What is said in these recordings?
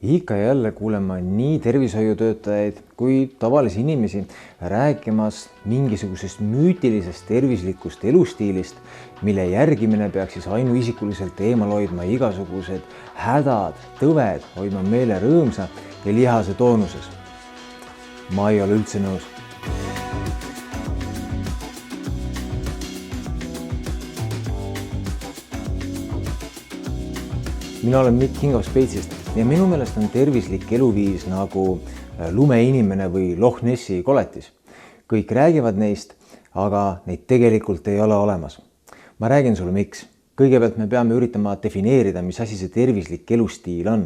Ikka ja jälle kuulen ma nii tervishoiutöötajaid kui tavalisi inimesi rääkimas mingisugusest müütilisest tervislikust elustiilist, mille järgimine peaks siis ainuisikuliselt eemal hoidma igasugused hädad, tõved, hoidma meele rõõmsa ja lihase toonuses. Ma ei ole üldse nõus. Mina olen Mikk Kingo Speitsist ja minu meelest on tervislik eluviis nagu lumeinimene või Loch Nessi koletis. Kõik räägivad neist, aga neid tegelikult ei ole olemas. Ma räägin sulle miks. Kõigepealt me peame üritama defineerida, mis asi see tervislik elustiil on.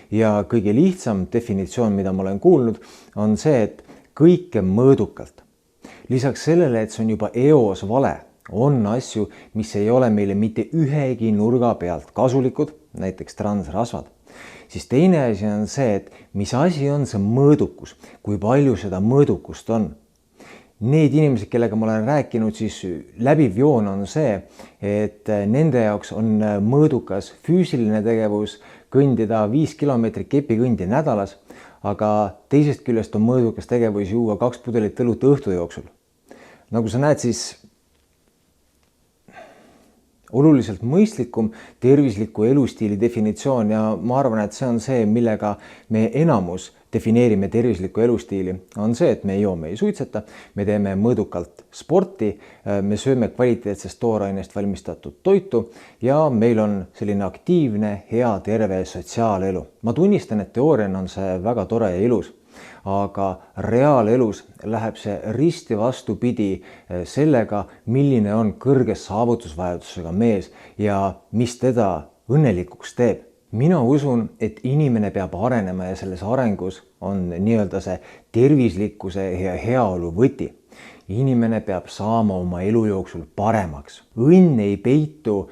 Ja kõige lihtsam definitsioon, mida ma olen kuulnud, on see, et kõike mõõdukalt. Lisaks sellele, et see on juba eos vale, on asju, mis ei ole meile mitte ühegi nurga pealt kasulikud, näiteks transrasvad. Siis teine asi on see, et mis asi on see mõõdukus, kui palju seda mõõdukust on. Need inimesed, kellega ma olen rääkinud, siis läbiv joon on see, et nende jaoks on mõõdukas füüsiline tegevus kõndida 5 kilomeetrit kepikõndi nädalas, aga teisest küljest on mõõdukas tegevus juua 2 pudelit õlut õhtu jooksul. Nagu sa näed, siis oluliselt mõistlikum tervisliku elustiili definitsioon ja ma arvan, et see on see, millega me enamus defineerime tervislikku elustiili, on see, et me joome ei suitseta, me teeme mõõdukalt sporti, me sööme kvaliteetsest toorainest valmistatud toitu ja meil on selline aktiivne, hea, terve sotsiaalelu. Ma tunnistan, et teooriana on see väga tore ja ilus. Aga reaalelus läheb see risti vastupidi sellega, milline on kõrge saavutusvajadusega mees ja mis teda õnnelikuks teeb. Mina usun, et inimene peab arenema ja selles arengus on nii-öelda see tervislikkuse ja heaolu võti. Inimene peab saama oma elu jooksul paremaks. Õnn ei peitu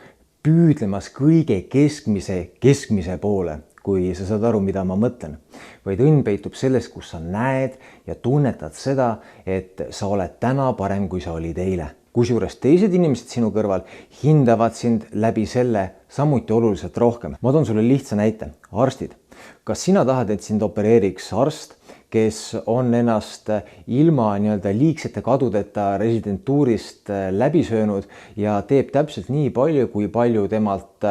püüdlemas kõige keskmise poole, kui sa saad aru, mida ma mõtlen, vaid õnn peitub selles, kus sa näed ja tunnetad seda, et sa oled täna parem, kui sa olid eile. Kusjuures teised inimesed sinu kõrval hindavad sind läbi selle samuti oluliselt rohkem. Ma toon sulle lihtsa näite. Arstid. Kas sina tahad, et sind opereeriks arst, kes on ennast ilma liigsete kadudeta residentuurist läbi söönud ja teeb täpselt nii palju, kui palju temalt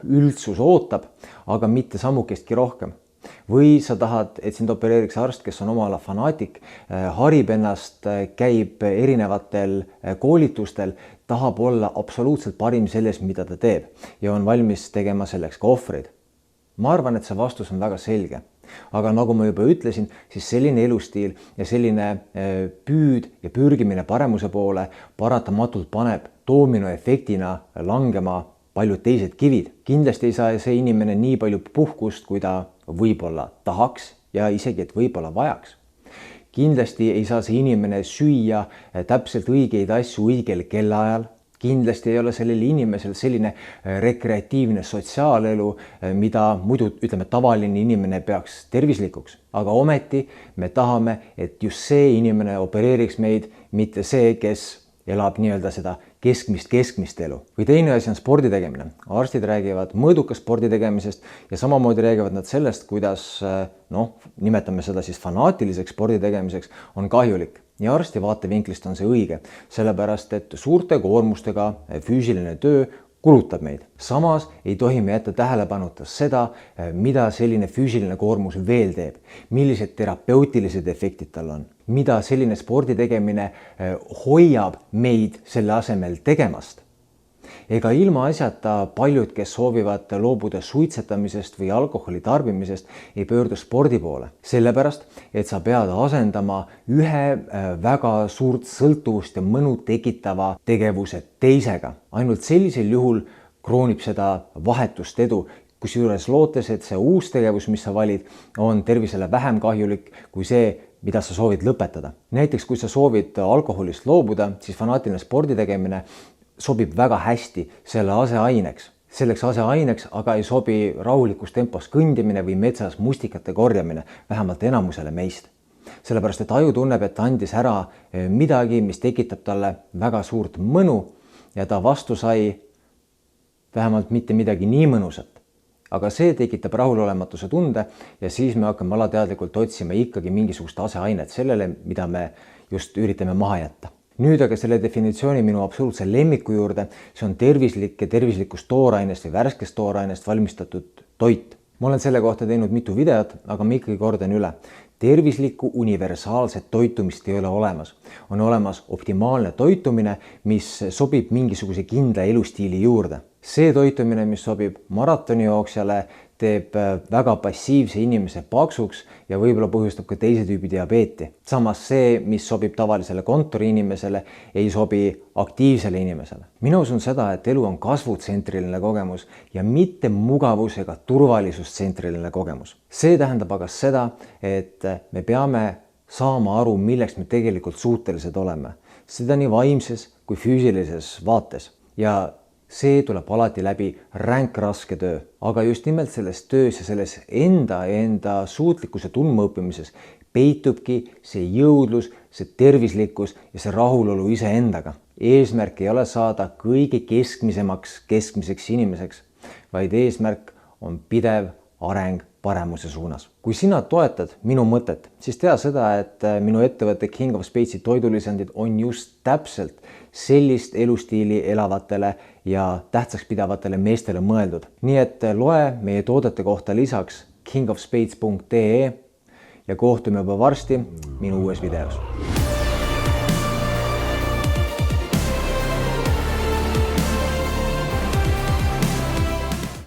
üldsus ootab, aga mitte sammukestki rohkem. Või sa tahad, et sind opereeriks arst, kes on oma ala fanaatik, harib ennast, käib erinevatel koolitustel, tahab olla absoluutselt parim selles, mida ta teeb ja on valmis tegema selleks ka ohvreid. Ma arvan, et see vastus on väga selge. Aga nagu ma juba ütlesin, siis selline elustiil ja selline püüd ja pürgimine paremuse poole paratamatult paneb doominoefektina langema paljud teised kivid. Kindlasti ei saa see inimene nii palju puhkust, kui ta võib-olla tahaks ja isegi, et võib-olla vajaks. Kindlasti ei saa see inimene süüa täpselt õigeid asju õigel kellaajal. Kindlasti ei ole sellel inimesel selline rekreatiivne sotsiaalelu, mida muidu tavaline inimene peaks tervislikuks. Aga ometi me tahame, et just see inimene opereeriks meid, mitte see, kes elab seda keskmist elu. Või teine asi on spordi tegemine. Arstid räägivad mõõduka spordi tegemisest ja samamoodi räägivad nad sellest, kuidas, nimetame seda siis fanaatiliseks spordi tegemiseks, on kahjulik. Ja arsti vaatevinklist on see õige, sellepärast et suurte koormustega füüsiline töö kulutab meid. Samas ei tohi me jätta tähelepanuta seda, mida selline füüsiline koormus veel teeb, millised terapeutilised efektid tal on, mida selline spordi tegemine hoiab meid selle asemel tegemast. Ega ilma asjata paljud, kes soovivad loobuda suitsetamisest või alkoholi tarbimisest, ei pöördu spordi poole. Sellepärast, et sa pead asendama ühe väga suurt sõltuvust ja mõnu tekitava tegevuse teisega. Ainult sellisel juhul kroonib seda vahetust edu, kusjuures lootes, et see uus tegevus, mis sa valid, on tervisele vähem kahjulik kui see, mida sa soovid lõpetada. Näiteks, kui sa soovid alkoholist loobuda, siis fanaatiline spordi tegemine sobib väga hästi selle aseaineks. Selleks aseaineks aga ei sobi rahulikus tempos kõndimine või metsas mustikate korjamine, vähemalt enamusele meist. Sellepärast, et aju tunneb, et ta andis ära midagi, mis tekitab talle väga suurt mõnu ja ta vastu sai vähemalt mitte midagi nii mõnusat. aga see tekitab rahulolematuse tunde ja siis me hakkame alateadlikult otsima ikkagi mingisugust aseainet sellele, mida me just üritame maha jätta. Nüüd aga selle definitsiooni minu absoluutse lemmiku juurde, see on tervislik ja tervislikust toorainest või värskest toorainest valmistatud toit. Ma olen selle kohta teinud mitu videot, aga ma ikkagi kordan üle. Tervislikku universaalset toitumist ei ole olemas. On olemas optimaalne toitumine, mis sobib mingisuguse kindla elustiili juurde. See toitumine, mis sobib maratonijooksjale, teeb väga passiivse inimese paksuks ja võib-olla põhjustab ka teise tüübi diabeeti. Samas see, mis sobib tavalisele kontoriinimesele, ei sobi aktiivsele inimesele. Mina usun seda, et elu on kasvutsentriline kogemus ja mitte mugavus ega turvalisuustsentriline kogemus. See tähendab aga seda, et me peame saama aru, milleks me tegelikult suutelised oleme. Seda nii vaimses kui füüsilises vaates. Ja see tuleb alati läbi ränk raske töö, aga just nimelt selles töös ja selles enda suutlikkuse tundmaõppimises peitubki see jõudlus, see tervislikkus ja see rahulolu iseendaga. Eesmärk ei ole saada kõige keskmiseks inimeseks, vaid eesmärk on pidev areng paremuse suunas. Kui sina toetad minu mõtet, siis tea seda, et minu ettevõtte King of Spadesi toidulisandid on just täpselt sellist elustiili elavatele ja tähtsaks pidavatele meestele mõeldud. Nii et loe meie toodete kohta lisaks kingofspades.ee ja kohtume juba varsti minu uues videos.